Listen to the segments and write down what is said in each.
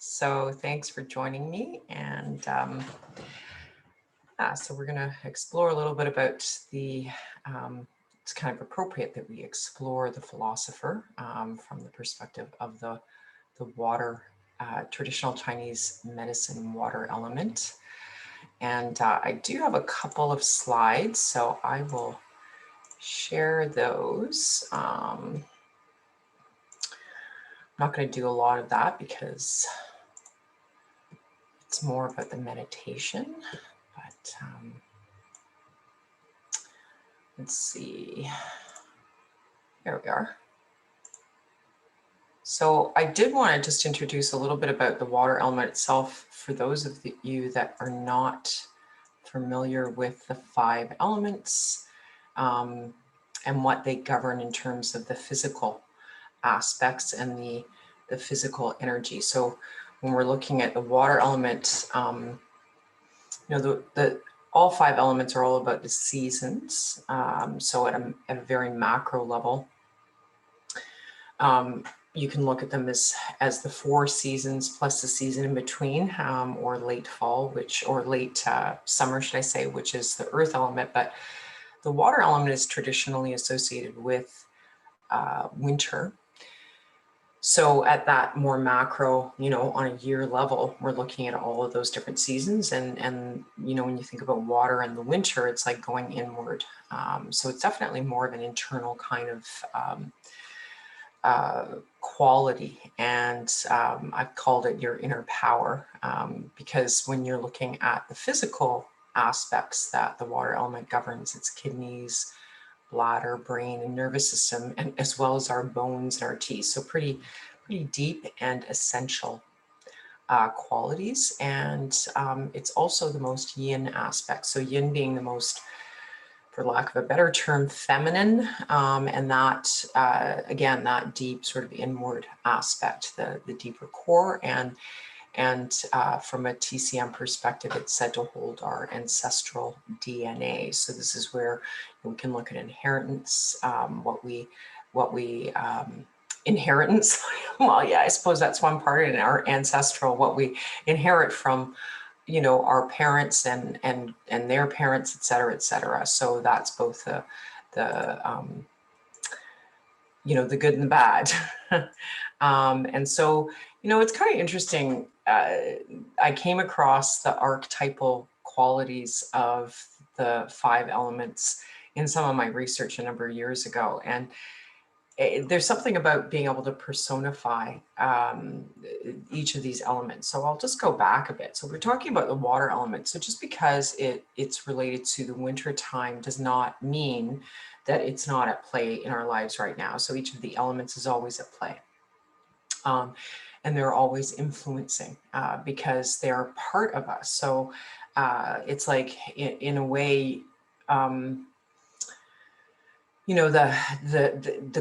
So thanks for joining me. And so we're going to explore a little bit about it's kind of appropriate that we explore the philosopher from the perspective of the water, traditional Chinese medicine water element. And I do have a couple of slides, so I will share those. I'm not going to do a lot of that because it's more about the meditation, but let's see, there we are. So I did want to just introduce a little bit about the water element itself for those of you that are not familiar with the 5 elements and what they govern in terms of the physical aspects and the physical energy. So when we're looking at the water element, all 5 elements are all about the seasons. So at a very macro level, you can look at them as the 4 seasons plus the season in between, or late fall, or late summer, should I say, which is the earth element. But the water element is traditionally associated with winter. So at that more macro, on a year level, we're looking at all of those different seasons. And when you think about water in the winter, it's like going inward. So it's definitely more of an internal kind of quality. And I've called it your inner power, because when you're looking at the physical aspects that the water element governs, its kidneys, bladder, brain, and nervous system, and as well as our bones and our teeth. So pretty deep and essential qualities. And it's also the most yin aspect. So yin being the most, for lack of a better term, feminine, and that, again, that deep sort of inward aspect, the deeper core. And from a TCM perspective, it's said to hold our ancestral DNA. So this is where we can look at inheritance, what we inheritance. Well, yeah, I suppose that's one part in our ancestral, what we inherit from, our parents and their parents, et cetera, et cetera. So that's both the good and the bad. And so, it's kind of interesting. I came across the archetypal qualities of the 5 elements in some of my research a number of years ago. And there's something about being able to personify each of these elements. So I'll just go back a bit. So we're talking about the water element. So just because it's related to the winter time does not mean that it's not at play in our lives right now. So each of the elements is always at play. And they're always influencing because they're part of us. So it's like, in a way, the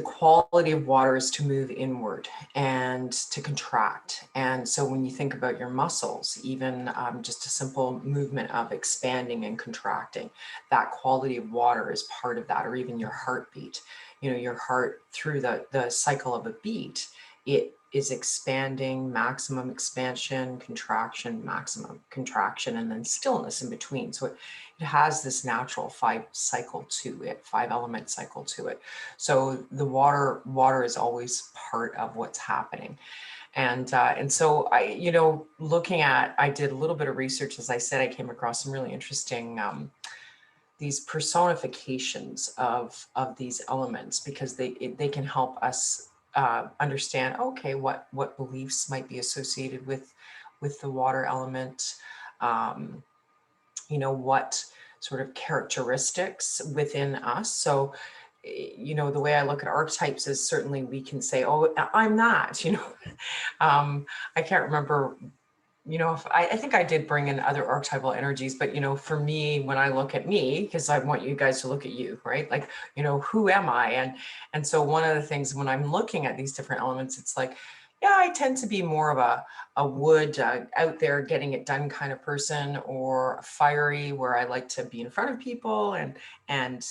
quality of water is to move inward and to contract. And so when you think about your muscles, even just a simple movement of expanding and contracting, that quality of water is part of that. Or even your heartbeat, your heart, through the cycle of a beat, it is expanding, maximum expansion, contraction, maximum contraction, and then stillness in between. So it has this natural 5 cycle to it, 5 element cycle to it. So the water is always part of what's happening. And so I did a little bit of research. As I said, I came across some really interesting these personifications of these elements, because they can help us understand, okay, what beliefs might be associated with the water element, what sort of characteristics witin us. So, the way I look at archetypes is, certainly we can say, oh, I'm that, I can't remember, if I think I did bring in other archetypal energies, but, for me, when I look at me, because I want you guys to look at you, right? Like, who am I? And so one of the things when I'm looking at these different elements, it's like, yeah, I tend to be more of a wood, out there getting it done kind of person, or a fiery, where I like to be in front of people and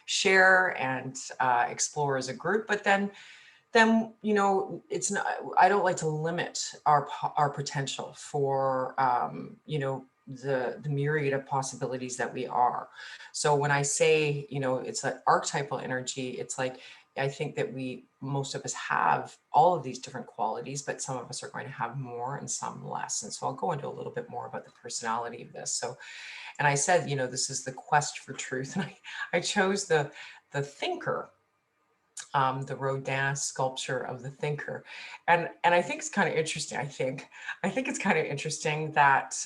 share and explore as a group. But then then, you know, it's not, I don't like to limit our potential for, you know, the myriad of possibilities that we are. So when I say, you know, it's an archetypal energy, it's like, I think that most of us have all of these different qualities, but some of us are going to have more and some less. And so I'll go into a little bit more about the personality of this. So, and I said, you know, this is the quest for truth. And I chose the thinker, the Rodin sculpture of the thinker. And I think it's kind of interesting. I think it's kind of interesting that,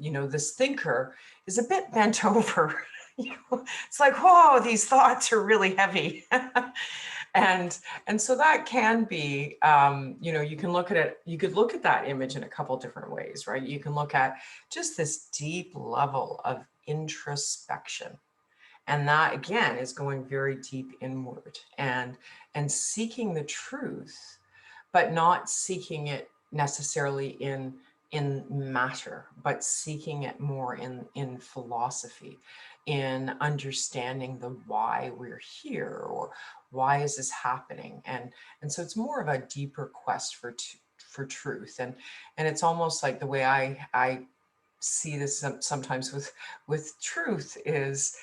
you know, this thinker is a bit bent over. You know, it's like, whoa, these thoughts are really heavy. and and so that can be, you know, you can look at it, you could look at that image in a couple different ways, right? You can look at just this deep level of introspection, and that again is going very deep inward and seeking the truth, but not seeking it necessarily in matter, but seeking it more in philosophy, in understanding the why we're here, or why is this happening. And so it's more of a deeper quest for truth. And it's almost like the way I see this sometimes with truth is,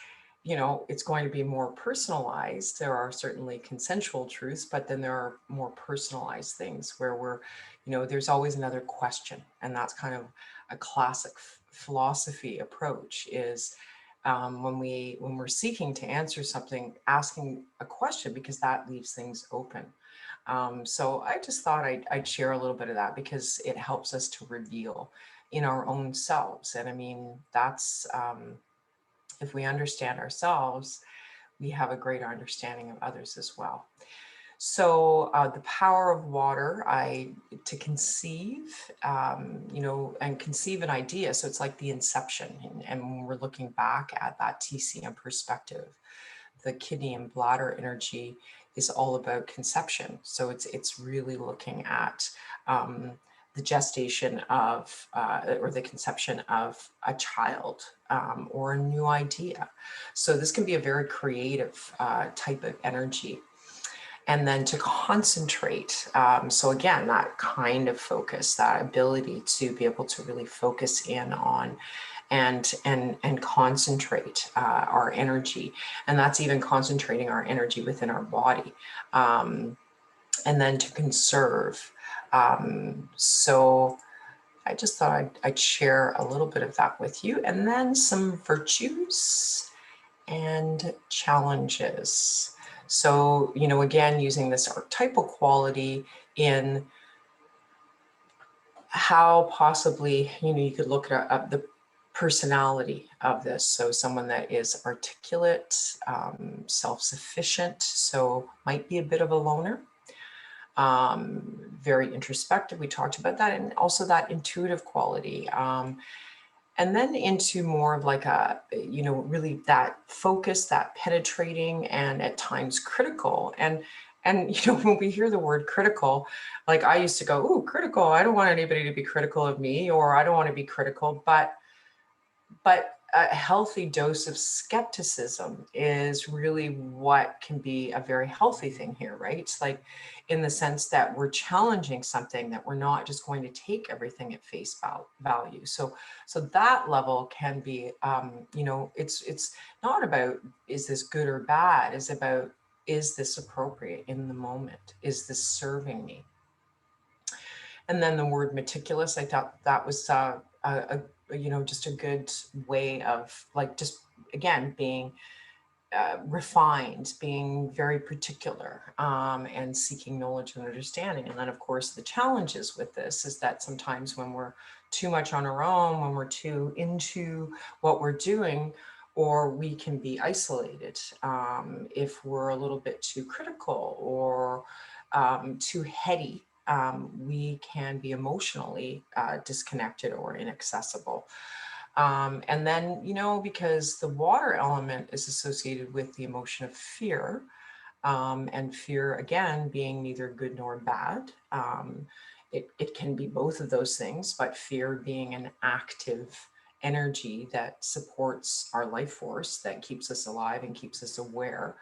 you know, it's going to be more personalized. There are certainly consensual truths, but then there are more personalized things where you know, there's always another question. And that's kind of a classic philosophy approach is, when we're seeking to answer something, asking a question, because that leaves things open. So I just thought I'd share a little bit of that because it helps us to reveal in our own selves. And I mean, that's, if we understand ourselves, we have a greater understanding of others as well. So the power of water, to conceive, you know, and conceive an idea. So it's like the inception. And when we're looking back at that TCM perspective, the kidney and bladder energy is all about conception. So it's really looking at, the gestation of, or the conception of a child, or a new idea. So this can be a very creative type of energy. And then to concentrate. So again, that kind of focus, that ability to be able to really focus in on and concentrate our energy. And that's even concentrating our energy within our body. And then to conserve. So I just thought I'd share a little bit of that with you, and then some virtues and challenges. So, you know, again, using this archetypal quality in how possibly, you know, you could look at the personality of this. So someone that is articulate, self-sufficient, so might be a bit of a loner, very introspective. We talked about that, and also that intuitive quality. And then into more of like a, you know, really that focus, that penetrating, and at times critical. And you know, when we hear the word critical, like I used to go, "Ooh, critical. I don't want anybody to be critical of me," or "I don't want to be critical." But a healthy dose of skepticism is really what can be a very healthy thing here, right? It's like, in the sense that we're challenging something, that we're not just going to take everything at face value. So that level can be, you know, it's not about, is this good or bad? It's about, is this appropriate in the moment? Is this serving me? And then the word meticulous, I thought that was you know, just a good way of, like, just again being refined, being very particular, and seeking knowledge and understanding. And then, of course, the challenges with this is that sometimes when we're too much on our own, when we're too into what we're doing, or we can be isolated if we're a little bit too critical or too heady. We can be emotionally disconnected or inaccessible. And then, you know, because the water element is associated with the emotion of fear, and fear, again, being neither good nor bad. It can be both of those things, but fear being an active energy that supports our life force, that keeps us alive and keeps us aware.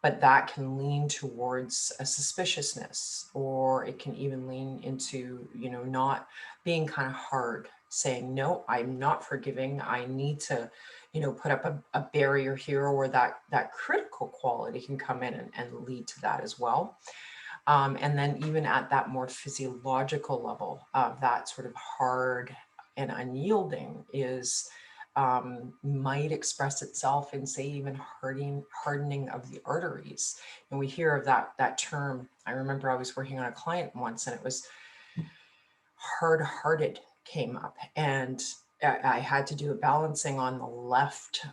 But that can lean towards a suspiciousness, or it can even lean into, not being kind of hard, saying, no, I'm not forgiving. I need to, put up a barrier here, or that critical quality can come in and lead to that as well. And then even at that more physiological level of that sort of hard and unyielding is might express itself in, say, even hardening of the arteries. And we hear of that term. I remember I was working on a client once, and it was hard-hearted came up, and I had to do a balancing on the left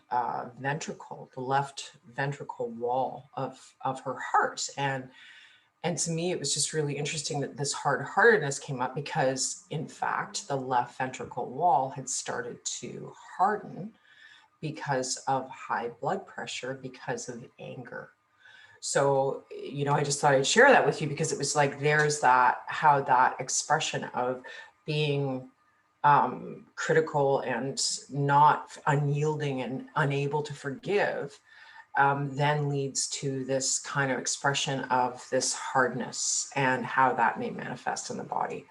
ventricle, the left ventricle wall of her heart. And to me, it was just really interesting that this hard-heartedness came up because, in fact, the left ventricle wall had started to harden because of high blood pressure, because of anger. So, I just thought I'd share that with you, because it was like, there's how that expression of being critical and not unyielding and unable to forgive then leads to this kind of expression of this hardness and how that may manifest in the body.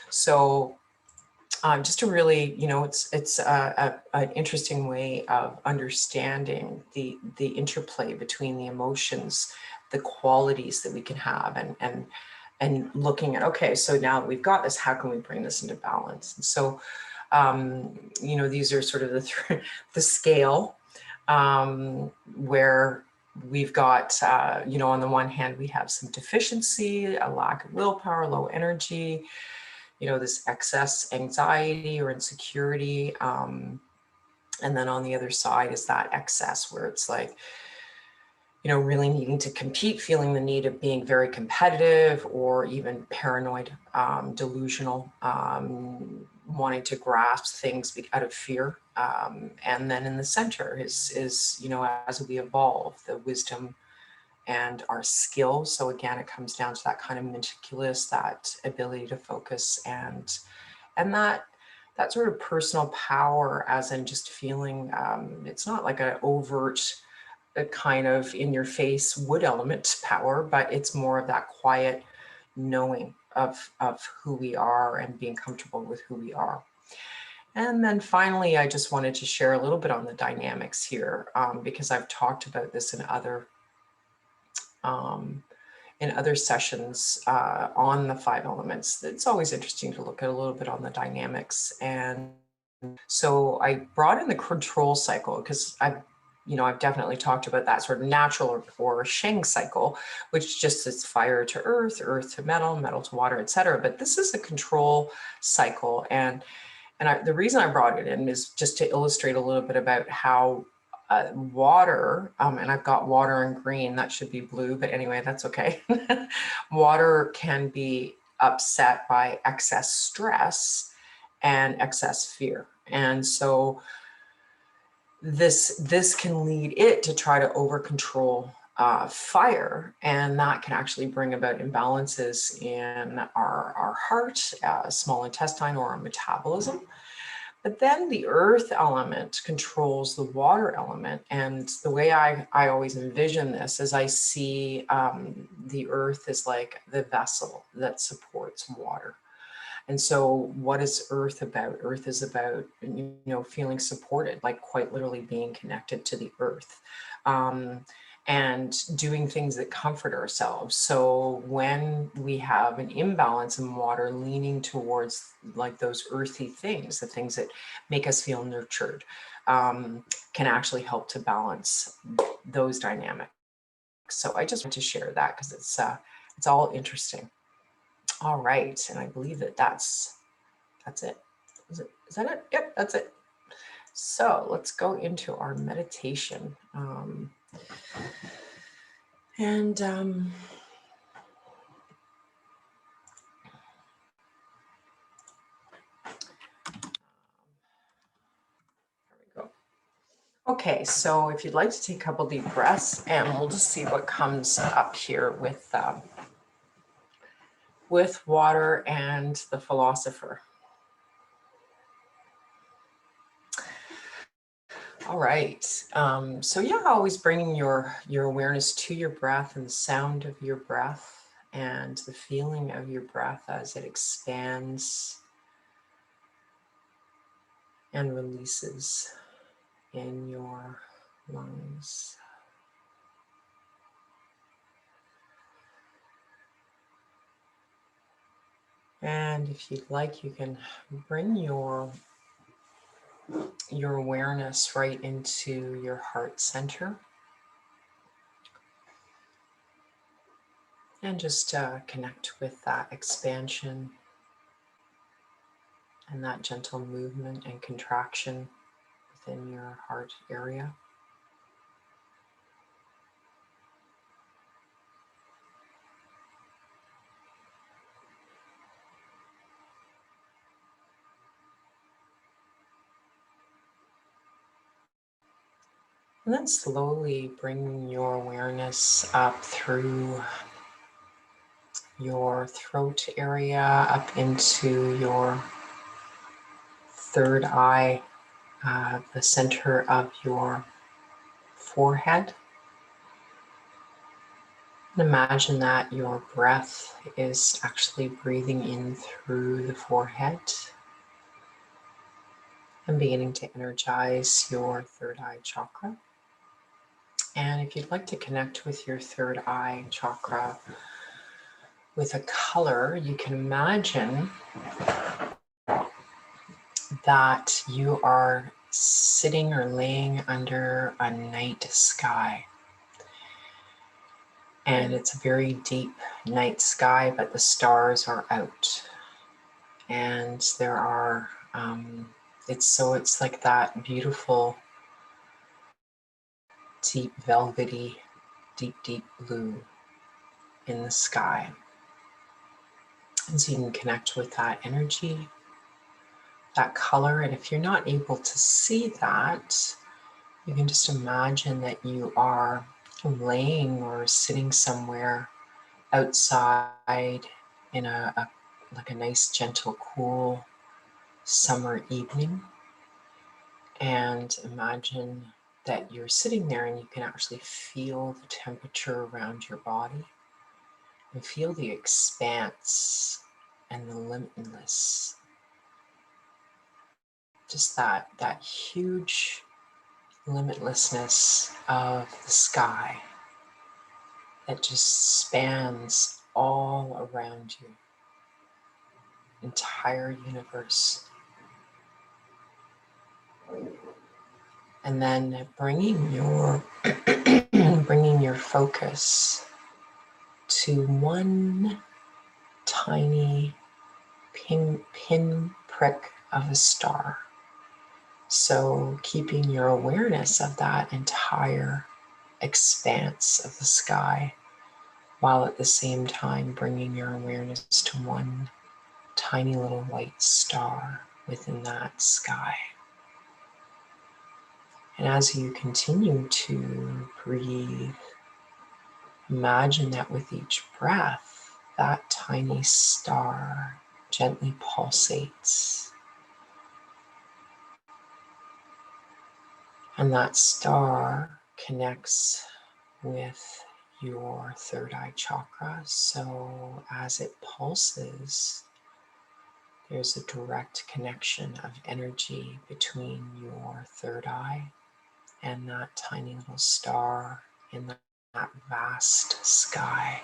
So just to really, it's an interesting way of understanding the interplay between the emotions, the qualities that we can have, and looking at, okay, so now that we've got this, how can we bring this into balance? And so, these are sort of the scale where we've got, on the one hand, we have some deficiency, a lack of willpower, low energy, this excess anxiety or insecurity. And then on the other side is that excess, where it's like, really needing to compete, feeling the need of being very competitive, or even paranoid, delusional, wanting to grasp things out of fear. And then in the center is, as we evolve, the wisdom and our skill. So again, it comes down to that kind of meticulous, that ability to focus, and that sort of personal power, as in just feeling, it's not like an overt, a kind of in your face wood element power, but it's more of that quiet knowing of who we are and being comfortable with who we are. And then finally, I just wanted to share a little bit on the dynamics here, because I've talked about this in other sessions on the 5 elements. It's always interesting to look at a little bit on the dynamics. And so I brought in the control cycle, because I've definitely talked about that sort of natural or Sheng cycle, which just is fire to earth, earth to metal, metal to water, etc. But this is a control cycle. And the reason I brought it in is just to illustrate a little bit about how water, and I've got water in green, that should be blue, but anyway, that's okay. Water can be upset by excess stress and excess fear. And so this can lead it to try to over control fire, and that can actually bring about imbalances in our heart, small intestine, or our metabolism. But then the earth element controls the water element. And the way I always envision this is, I see the earth as like the vessel that supports water. And so what is earth about? Earth is about, feeling supported, like quite literally being connected to the earth. And doing things that comfort ourselves. So when we have an imbalance in water, leaning towards like those earthy things, the things that make us feel nurtured, can actually help to balance those dynamics. So I just want to share that, because it's all interesting. All right, and I believe that's it. Is that it? Yep, that's it. So let's go into our meditation. There we go. Okay, so if you'd like to take a couple deep breaths, and we'll just see what comes up here with water and the philosopher. All right. So yeah, always bringing your awareness to your breath and the sound of your breath and the feeling of your breath as it expands and releases in your lungs. And if you'd like, you can bring your awareness right into your heart center. And just connect with that expansion and that gentle movement and contraction within your heart area. And then slowly bring your awareness up through your throat area, up into your third eye, the center of your forehead. And imagine that your breath is actually breathing in through the forehead and beginning to energize your third eye chakra. And if you'd like to connect with your third eye chakra with a color, you can imagine that you are sitting or laying under a night sky. And it's a very deep night sky, but the stars are out. And there are, it's like that beautiful, deep, velvety, deep blue in the sky. And so you can connect with that energy, that color. And if you're not able to see that, you can just imagine that you are laying or sitting somewhere outside in like a nice, gentle, cool summer evening. And imagine that you're sitting there and you can actually feel the temperature around your body and feel the expanse and the limitless. Just that huge limitlessness of the sky that just spans all around you, entire universe. And then bringing your bringing your focus to one tiny pin prick of a star. So keeping your awareness of that entire expanse of the sky, while at the same time bringing your awareness to one tiny little white star within that sky. And as you continue to breathe, imagine that with each breath, that tiny star gently pulsates. And that star connects with your third eye chakra. So as it pulses, there's a direct connection of energy between your third eye and that tiny little star in that vast sky.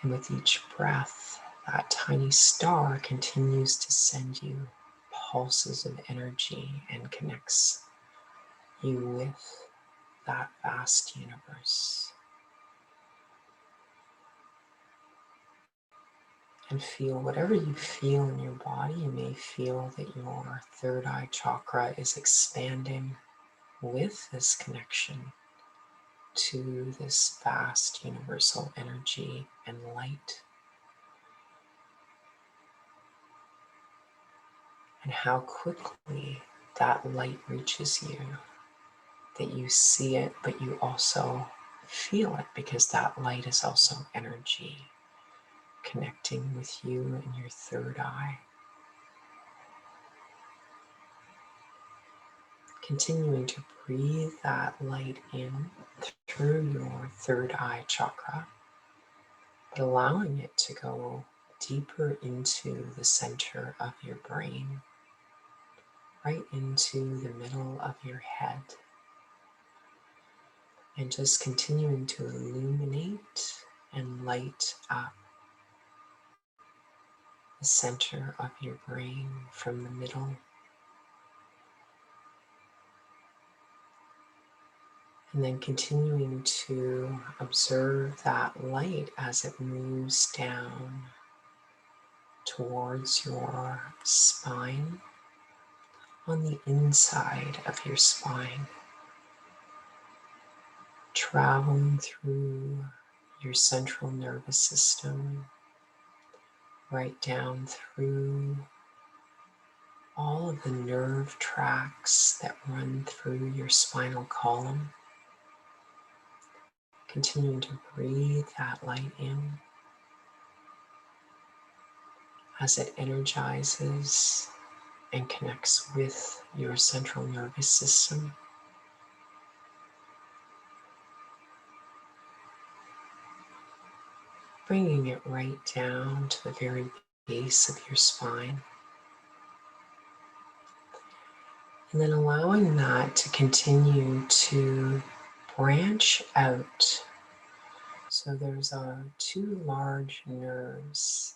And with each breath, that tiny star continues to send you pulses of energy and connects you with that vast universe. And feel whatever you feel in your body. You may feel that your third eye chakra is expanding with this connection to this vast universal energy and light. And how quickly that light reaches you, that you see it, but you also feel it, because that light is also energy connecting with you and your third eye. Continuing to breathe that light in through your third eye chakra, but allowing it to go deeper into the center of your brain, right into the middle of your head, and just continuing to illuminate and light up the center of your brain from the middle. And then continuing to observe that light as it moves down towards your spine, on the inside of your spine, traveling through your central nervous system, right down through all of the nerve tracts that run through your spinal column. Continuing to breathe that light in as it energizes and connects with your central nervous system. Bringing it right down to the very base of your spine. And then allowing that to continue to branch out. So there's two large nerves.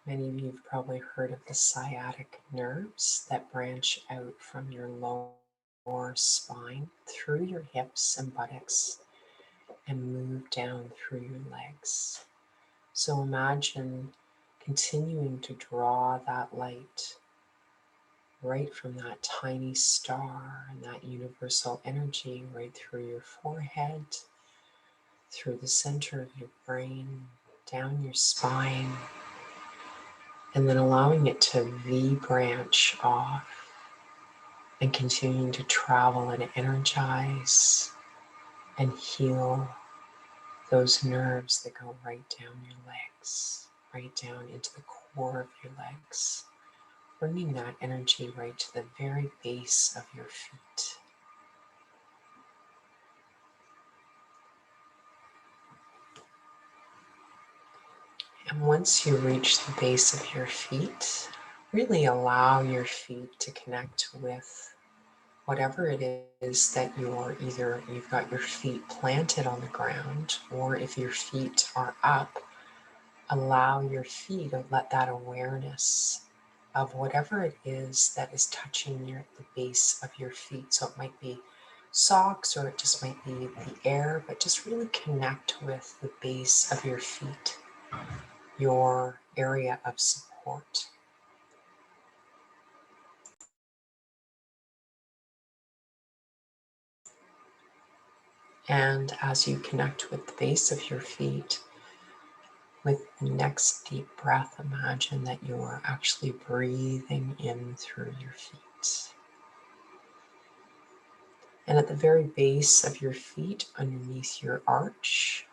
Many of you have probably heard of the sciatic nerves that branch out from your lower spine through your hips and buttocks and move down through your legs. So imagine continuing to draw that light right from that tiny star and that universal energy right through your forehead, through the center of your brain, down your spine, and then allowing it to V-branch off and continuing to travel and energize and heal those nerves that go right down your legs, right down into the core of your legs, bringing that energy right to the very base of your feet. And once you reach the base of your feet, really allow your feet to connect with whatever it is that you've got your feet planted on the ground, or if your feet are up, allow your feet to let that awareness of whatever it is that is touching the base of your feet. So it might be socks, or it just might be the air, but just really connect with the base of your feet, your area of support. And as you connect with the base of your feet, with the next deep breath, imagine that you are actually breathing in through your feet. And at the very base of your feet, underneath your arch,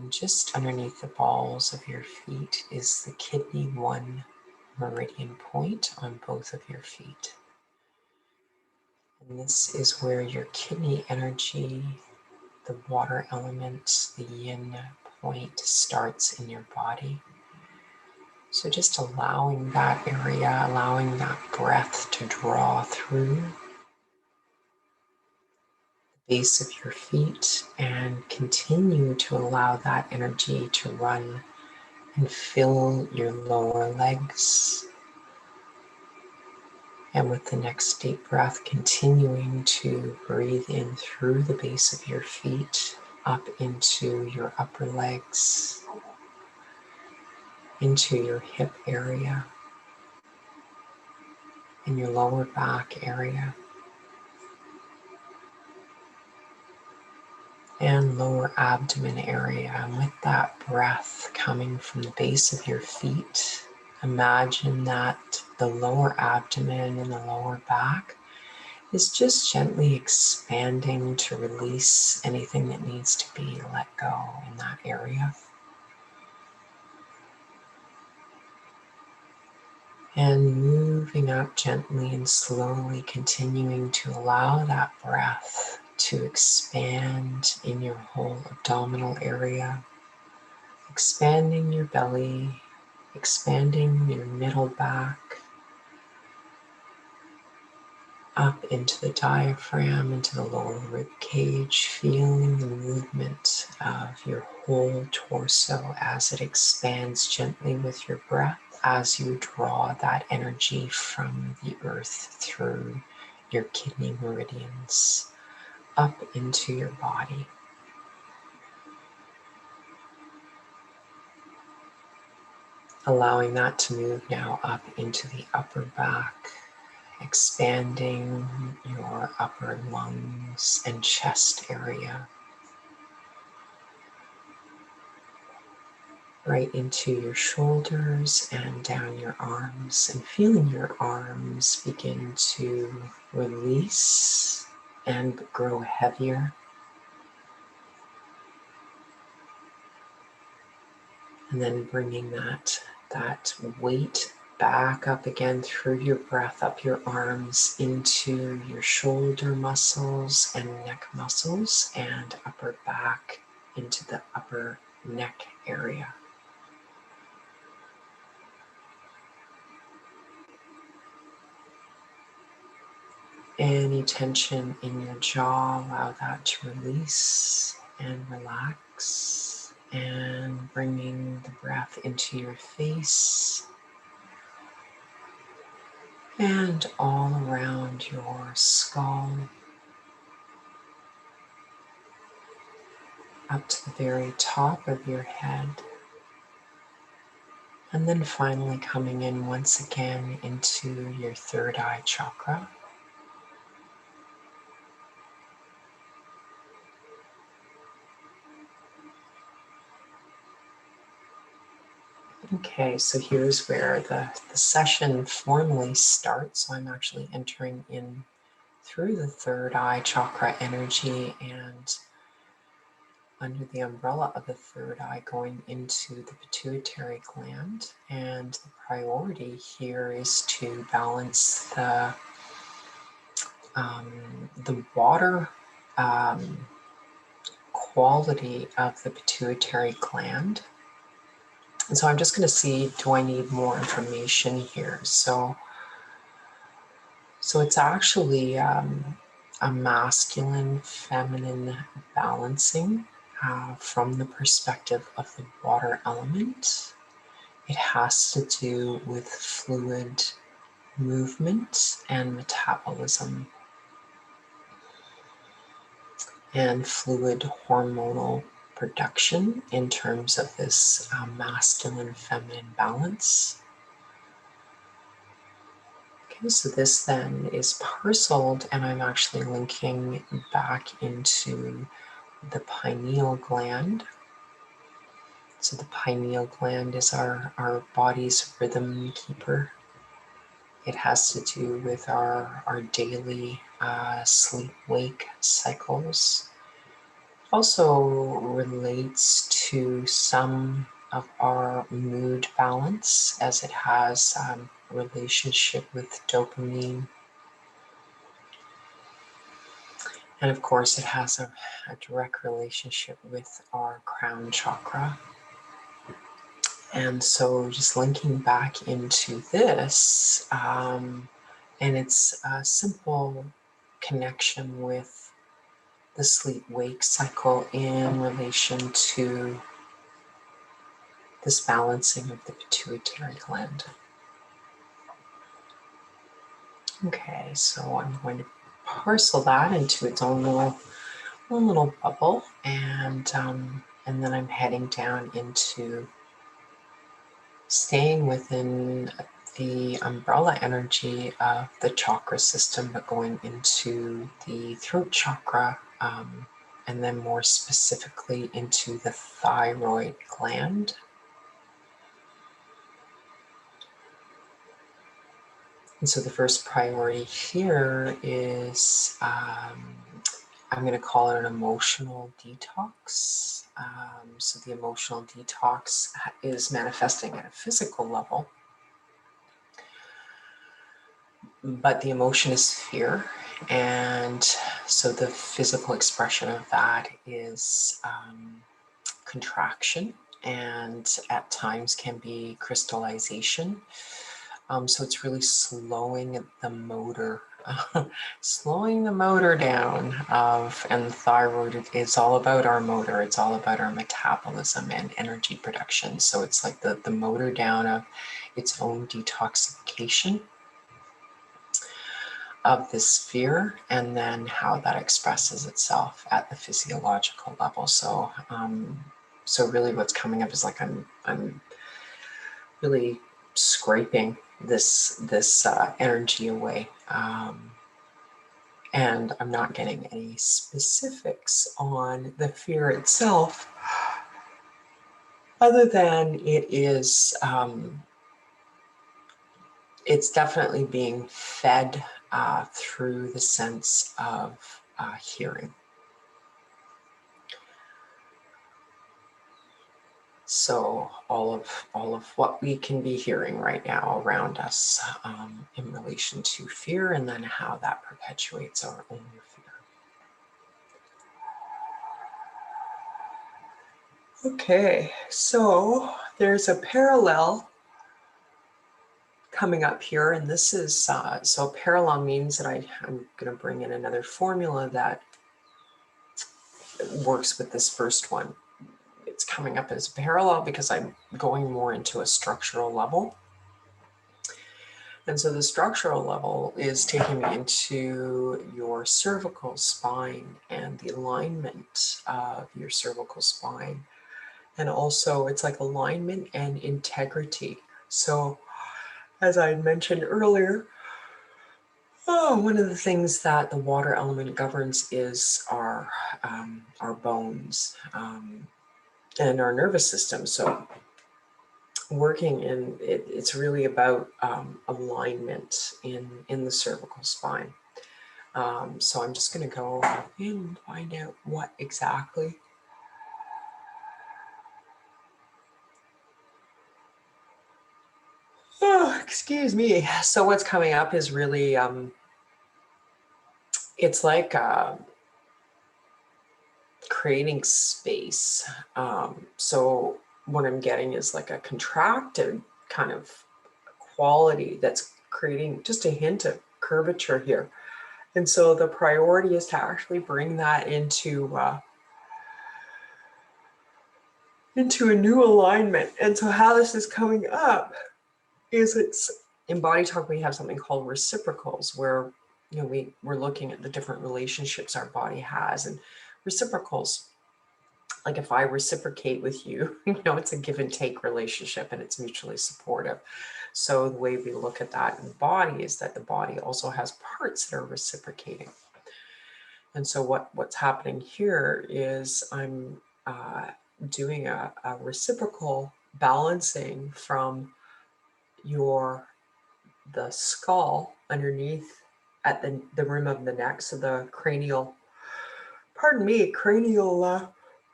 just underneath the balls of your feet, is the kidney 1 meridian point on both of your feet. And this is where your kidney energy, the water element, the yin point starts in your body. So just allowing that area, allowing that breath to draw through the base of your feet, and continue to allow that energy to run and fill your lower legs. And with the next deep breath, continuing to breathe in through the base of your feet, up into your upper legs, into your hip area, and your lower back area, and lower abdomen area. And with that breath coming from the base of your feet, imagine that the lower abdomen and the lower back is just gently expanding to release anything that needs to be let go in that area. And moving up gently and slowly, continuing to allow that breath to expand in your whole abdominal area, expanding your belly, expanding your middle back, up into the diaphragm, into the lower rib cage, feeling the movement of your whole torso as it expands gently with your breath, as you draw that energy from the earth through your kidney meridians up into your body. Allowing that to move now up into the upper back, expanding your upper lungs and chest area, right into your shoulders and down your arms, and feeling your arms begin to release and grow heavier. And then bringing that weight back up again through your breath, up your arms into your shoulder muscles and neck muscles, and upper back into the upper neck area. Any tension in your jaw, allow that to release and relax, and bringing the breath into your face and all around your skull, up to the very top of your head, and then finally coming in once again into your third eye chakra. Okay, so here's where the session formally starts. So I'm actually entering in through the third eye chakra energy, and under the umbrella of the third eye going into the pituitary gland. And the priority here is to balance the water quality of the pituitary gland. And so I'm just going to see, do I need more information here? So it's actually a masculine, feminine balancing from the perspective of the water element. It has to do with fluid movement and metabolism and fluid hormonal production in terms of this masculine-feminine balance. Okay, so this then is parceled, and I'm actually linking back into the pineal gland. So the pineal gland is our body's rhythm keeper. It has to do with our daily sleep-wake cycles. It also relates to some of our mood balance, as it has relationship with dopamine. And of course, it has a direct relationship with our crown chakra. And so just linking back into this, and it's a simple connection with the sleep-wake cycle in relation to this balancing of the pituitary gland. Okay, so I'm going to parcel that into its own little bubble, and then I'm heading down into staying within the umbrella energy of the chakra system, but going into the throat chakra, and then more specifically into the thyroid gland. And so the first priority here is, I'm going to call it an emotional detox. So the emotional detox is manifesting at a physical level. but the emotion is fear. And so the physical expression of that is contraction, and at times can be crystallization. So it's really slowing the motor, slowing the motor down and the thyroid is all about our motor. It's all about our metabolism and energy production. So it's like the motor down of its own detoxification of this fear, and then how that expresses itself at the physiological level. So, so really what's coming up is like, I'm really scraping this energy away. And I'm not getting any specifics on the fear itself, other than it is, it's definitely being fed through the sense of hearing. So all of what we can be hearing right now around us in relation to fear, and then how that perpetuates our own fear. Okay, so there's a parallel coming up here, and this is, so parallel means that I'm going to bring in another formula that works with this first one. It's coming up as parallel because I'm going more into a structural level. And so the structural level is taking me into your cervical spine and the alignment of your cervical spine. And also it's like alignment and integrity. So as I mentioned earlier, one of the things that the water element governs is our bones and our nervous system. So working in it, it's really about alignment in the cervical spine. So I'm just going to go and find out what exactly. Oh, excuse me. So what's coming up is really, it's like creating space. So what I'm getting is like a contracted kind of quality that's creating just a hint of curvature here. And so the priority is to actually bring that into a new alignment. And so how this is coming up is, it's in body talk, we have something called reciprocals, where we're looking at the different relationships our body has. And reciprocals, like if I reciprocate with you, it's a give and take relationship, and it's mutually supportive. So the way we look at that in the body is that the body also has parts that are reciprocating. And so what's happening here is I'm doing a reciprocal balancing from the skull underneath at the rim of the neck, so the cranial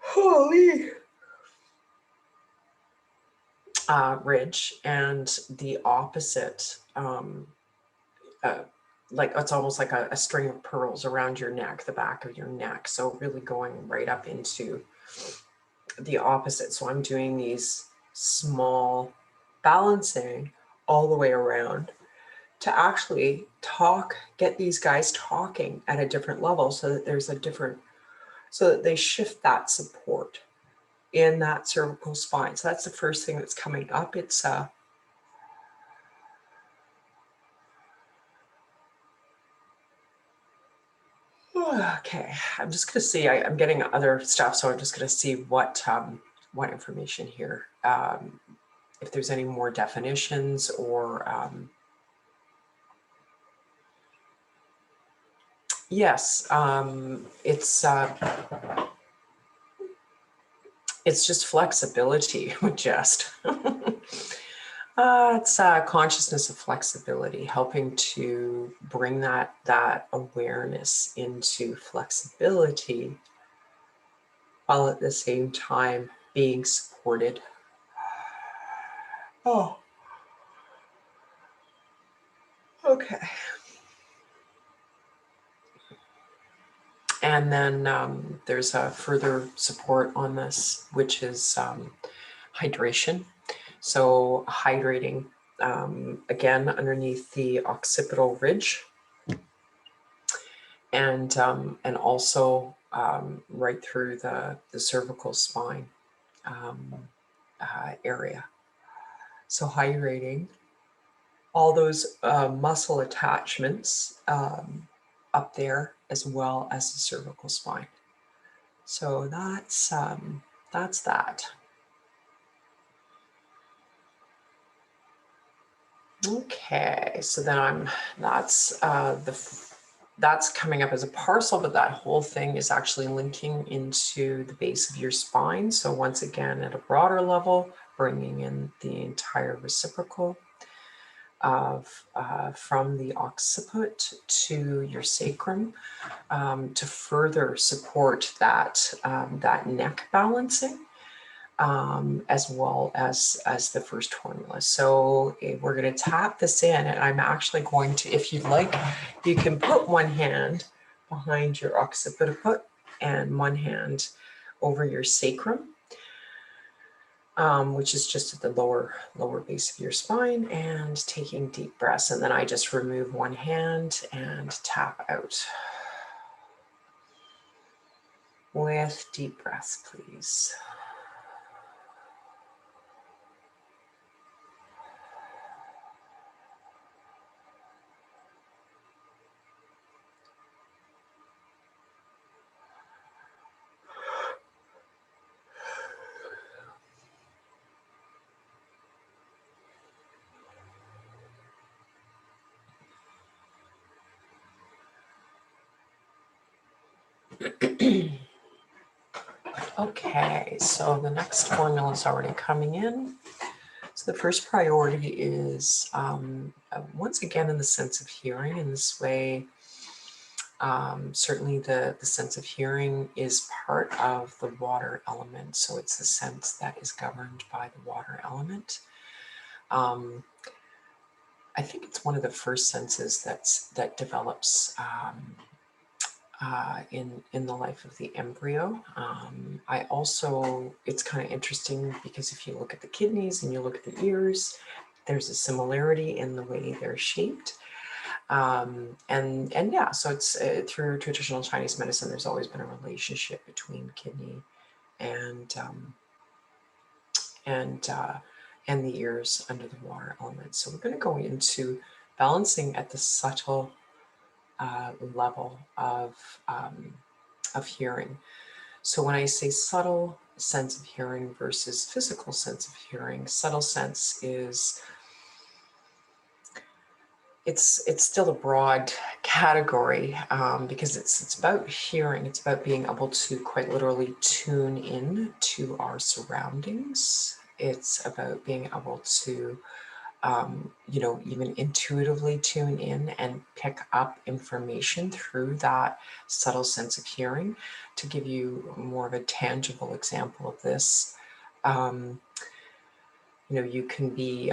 holy ridge, and the opposite, like it's almost like a string of pearls around your neck, the back of your neck. So really going right up into the opposite. So I'm doing these small balancing all the way around to actually get these guys talking at a different level, so that so that they shift that support in that cervical spine. So that's the first thing that's coming up. It's okay. I'm just going to see. I'm getting other stuff, so I'm just going to see what information here. If there's any more definitions or yes, it's just flexibility with just. It's consciousness of flexibility, helping to bring that awareness into flexibility, while at the same time being supported. Oh. Okay. And then there's a further support on this, which is hydration. So hydrating, again, underneath the occipital ridge, and also right through the cervical spine area. So hydrating all those muscle attachments up there, as well as the cervical spine. So that's that. Okay, so then that's coming up as a parcel, but that whole thing is actually linking into the base of your spine. So once again, at a broader level, bringing in the entire reciprocal of from the occiput to your sacrum to further support that that neck balancing. As well as the first formula. So we're going to tap this in, and I'm actually going to, if you'd like, you can put one hand behind your occiput and one hand over your sacrum, which is just at the lower base of your spine, and taking deep breaths. And then I just remove one hand and tap out. With deep breaths, please. Okay, so the next formula is already coming in. So the first priority is, once again, in the sense of hearing. In this way, certainly the sense of hearing is part of the water element. So it's the sense that is governed by the water element. I think it's one of the first senses that develops in the life of the embryo. I also, it's kind of interesting because if you look at the kidneys and you look at the ears, there's a similarity in the way they're shaped. And yeah, so it's through traditional Chinese medicine, there's always been a relationship between kidney and and the ears under the water element. So we're going to go into balancing at the subtle level of hearing. So when I say subtle sense of hearing versus physical sense of hearing, subtle sense is, it's still a broad category because it's about hearing. It's about being able to quite literally tune in to our surroundings. It's about being able to you know, even intuitively tune in and pick up information through that subtle sense of hearing. To give you more of a tangible example of this, you know, you can be,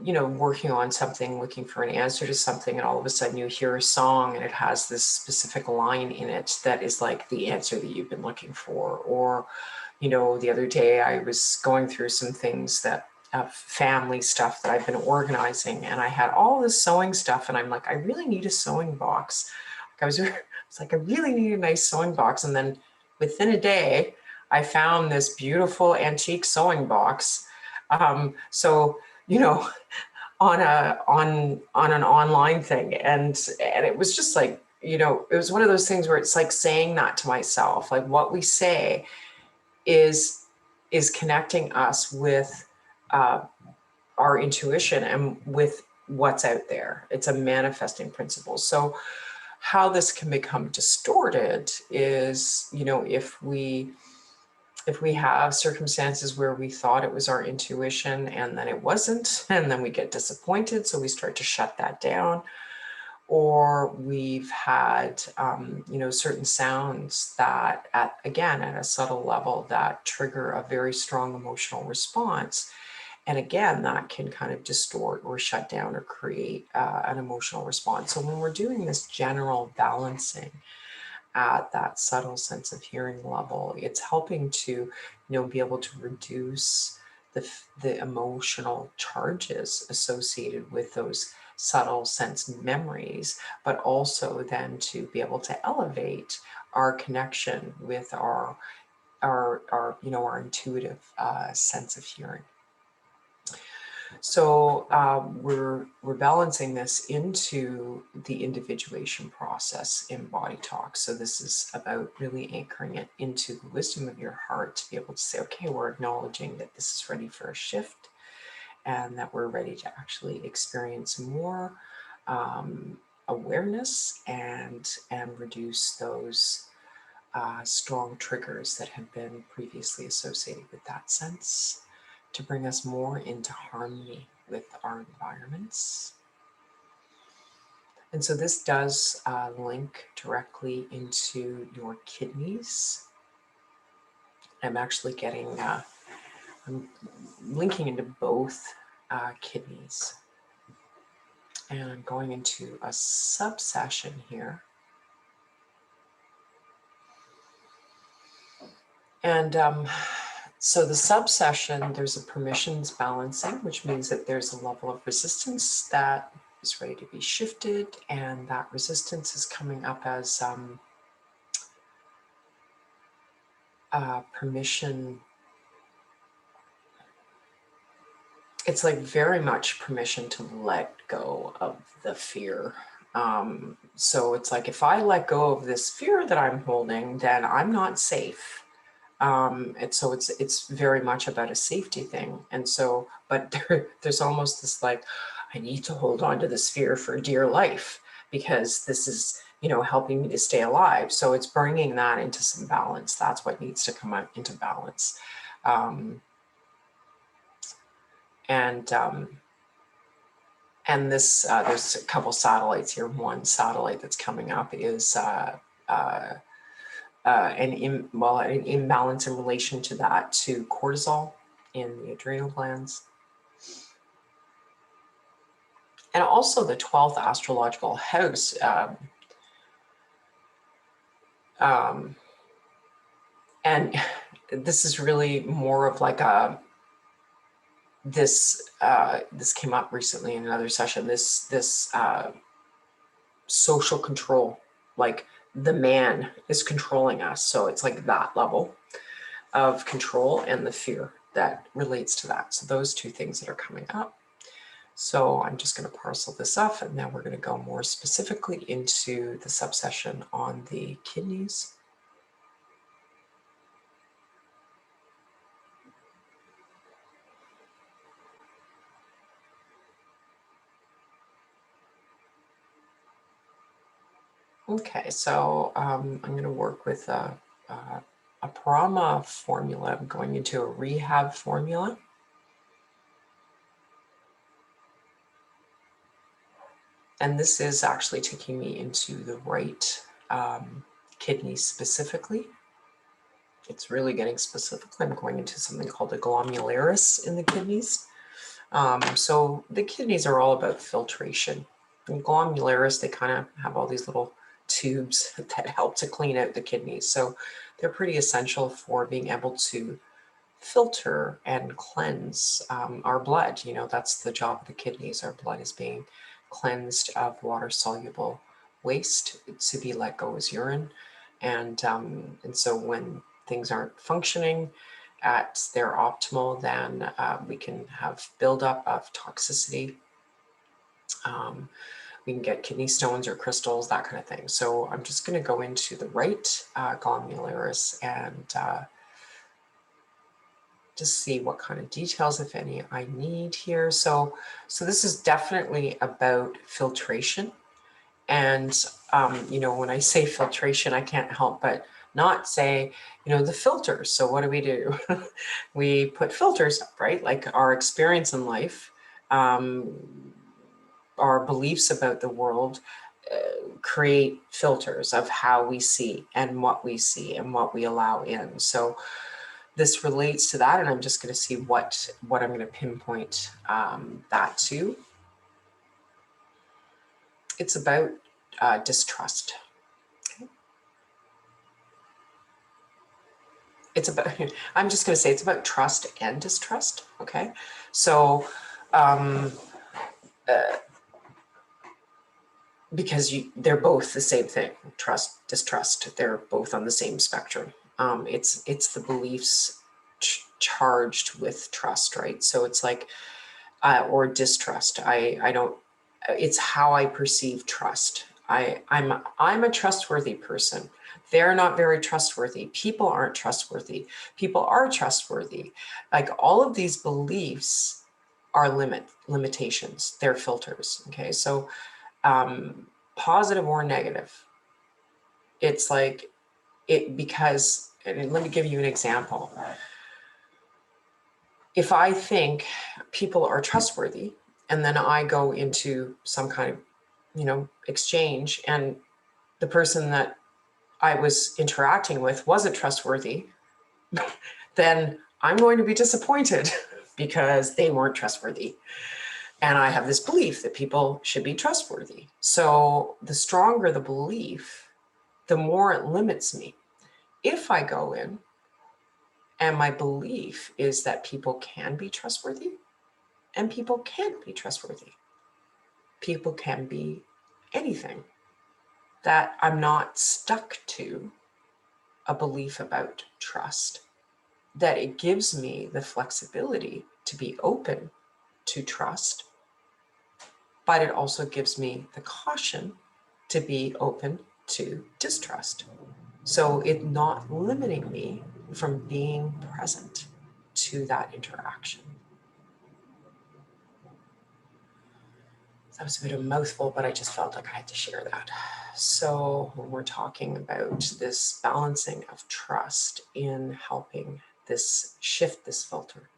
you know, working on something, looking for an answer to something, and all of a sudden you hear a song and it has this specific line in it that is like the answer that you've been looking for. Or, you know, the other day I was going through some things that family stuff that I've been organizing, and I had all this sewing stuff, and I'm like, I really need a sewing box. I was like, I really need a nice sewing box. And then within a day, I found this beautiful antique sewing box. So, you know, on an online thing, and it was just like, you know, it was one of those things where it's like saying that to myself, like what we say is connecting us with our intuition and with what's out there. It's a manifesting principle. So how this can become distorted is, you know, if we have circumstances where we thought it was our intuition and then it wasn't, and then we get disappointed, so we start to shut that down. Or we've had, you know, certain sounds that, again, at a subtle level, that trigger a very strong emotional response. And again, that can kind of distort or shut down or create an emotional response. So when we're doing this general balancing at that subtle sense of hearing level, it's helping to, be able to reduce the emotional charges associated with those subtle sense memories, but also then to be able to elevate our connection with our intuitive sense of hearing. So we're balancing this into the individuation process in Body Talk. So this is about really anchoring it into the wisdom of your heart to be able to say, okay, we're acknowledging that this is ready for a shift and that we're ready to actually experience more awareness and reduce those strong triggers that have been previously associated with that sense, to bring us more into harmony with our environments. And so this does link directly into your kidneys. I'm actually I'm linking into both kidneys. And I'm going into a subsession here. And so the subsession, there's a permissions balancing, which means that there's a level of resistance that is ready to be shifted, and that resistance is coming up as permission. It's like very much permission to let go of the fear. So it's like, if I let go of this fear that I'm holding, then I'm not safe. And so it's very much about a safety thing. And so, but there's almost this like, I need to hold on to this fear for dear life because this is, helping me to stay alive. So it's bringing that into some balance. That's what needs to come out into balance. And this, there's a couple satellites here. One satellite that's coming up is an imbalance in relation to that, to cortisol in the adrenal glands. And also the 12th astrological house. And this is really more of like this came up recently in another session, this social control, like the man is controlling us. So it's like that level of control and the fear that relates to that. So those two things that are coming up. So I'm just going to parcel this up, and now we're going to go more specifically into the subsession on the kidneys. Okay, so I'm going to work with a Parama formula. I'm going into a rehab formula. And this is actually taking me into the right kidney specifically. It's really getting specific. I'm going into something called a glomularis in the kidneys. So the kidneys are all about filtration. And glomularis, they kind of have all these little tubes that help to clean out the kidneys. So they're pretty essential for being able to filter and cleanse our blood. That's the job of the kidneys. Our blood is being cleansed of water-soluble waste to be let go as urine. And so when things aren't functioning at their optimal, then we can have buildup of toxicity. We can get kidney stones or crystals, that kind of thing. So I'm just going to go into the right glomularis and just see what kind of details, if any, I need here. So this is definitely about filtration. And, when I say filtration, I can't help but not say, the filters. So what do? We put filters up, right? Like our experience in life, our beliefs about the world create filters of how we see and what we allow in. So this relates to that, and I'm just going to see what I'm going to pinpoint that to. It's about distrust. Okay. It's about, I'm just going to say it's about trust and distrust. Okay. So, because they're both the same thing, trust, distrust, they're both on the same spectrum. It's the beliefs charged with trust, right? So it's like, or distrust. I don't, it's how I perceive trust. I'm a trustworthy person. They're not very trustworthy. People aren't trustworthy. People are trustworthy. Like all of these beliefs are limitations. They're filters. Okay. So, positive or negative, it's like because, and let me give you an example. If I think people are trustworthy and then I go into some kind of, exchange, and the person that I was interacting with wasn't trustworthy, then I'm going to be disappointed because they weren't trustworthy. And I have this belief that people should be trustworthy. So the stronger the belief, the more it limits me. If I go in and my belief is that people can be trustworthy and people can't be trustworthy, people can be anything, that I'm not stuck to a belief about trust, that it gives me the flexibility to be open to trust, but it also gives me the caution to be open to distrust. So it's not limiting me from being present to that interaction. That was a bit of a mouthful, but I just felt like I had to share that. So when we're talking about this balancing of trust in helping this shift this filter,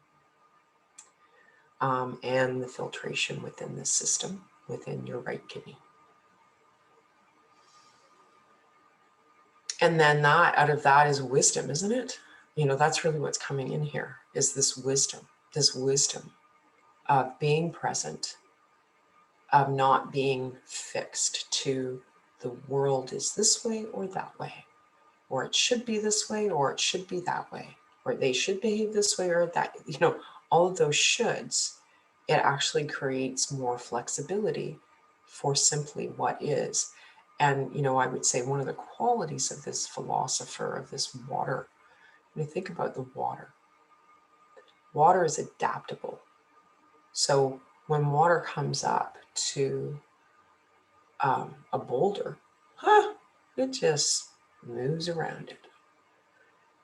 and the filtration within the system, within your right kidney. And then out of that is wisdom, isn't it? That's really what's coming in here, is this wisdom of being present, of not being fixed to the world is this way or that way, or it should be this way, or it should be that way, or they should behave this way or that, all of those shoulds. It actually creates more flexibility for simply what is. And, I would say one of the qualities of this philosopher, of this water, when you think about the water is adaptable. So when water comes up to a boulder, it just moves around it.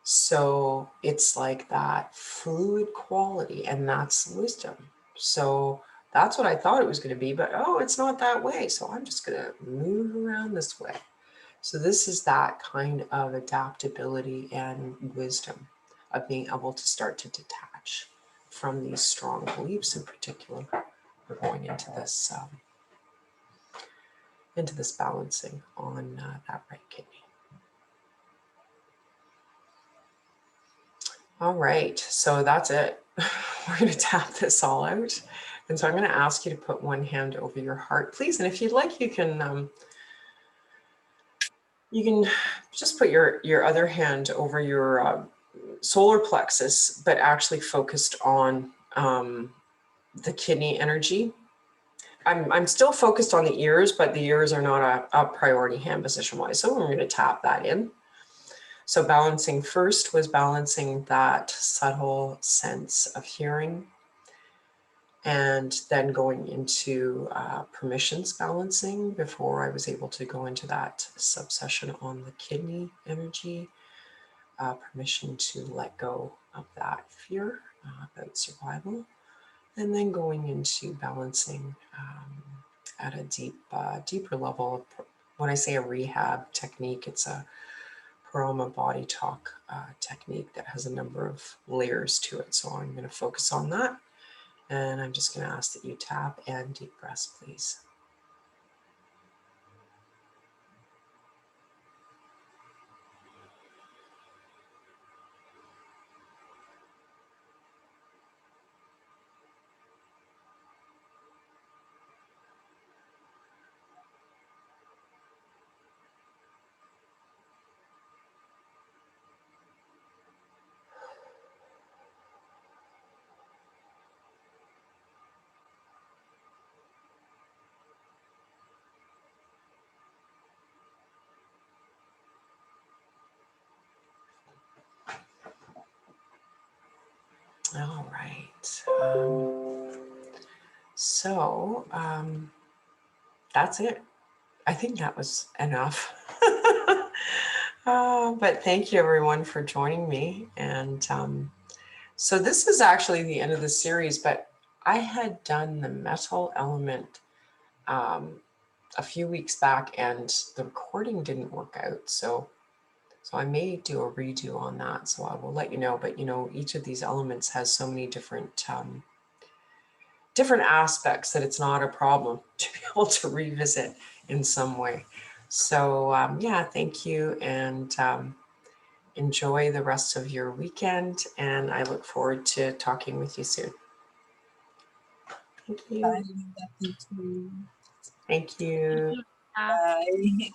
So it's like that fluid quality, and that's wisdom. So that's what I thought it was going to be, but it's not that way. So I'm just going to move around this way. So this is that kind of adaptability and wisdom of being able to start to detach from these strong beliefs. In particular, we're going into this balancing on that right kidney. All right, so that's it. We're going to tap this all out. And so I'm going to ask you to put one hand over your heart, please. And if you'd like, you can just put your other hand over your solar plexus, but actually focused on the kidney energy. I'm still focused on the ears, but the ears are not a priority hand position wise. So we're going to tap that in. So balancing first was balancing that subtle sense of hearing, and then going into permissions balancing before I was able to go into that subsession on the kidney energy, permission to let go of that fear about survival, and then going into balancing at a deeper level. When I say a rehab technique, it's a Paroma body talk technique that has a number of layers to it. So I'm going to focus on that. And I'm just going to ask that you tap and deep breaths, please. All right. So that's it. I think that was enough. But thank you everyone for joining me. And so this is actually the end of the series, but I had done the metal element a few weeks back and the recording didn't work out. So I may do a redo on that. So I will let you know, but you know, each of these elements has so many different different aspects that it's not a problem to be able to revisit in some way. So yeah, thank you, and enjoy the rest of your weekend, and I look forward to talking with you soon. Thank you. Bye, Linda. Thank you. Thank you. Thank you. Bye.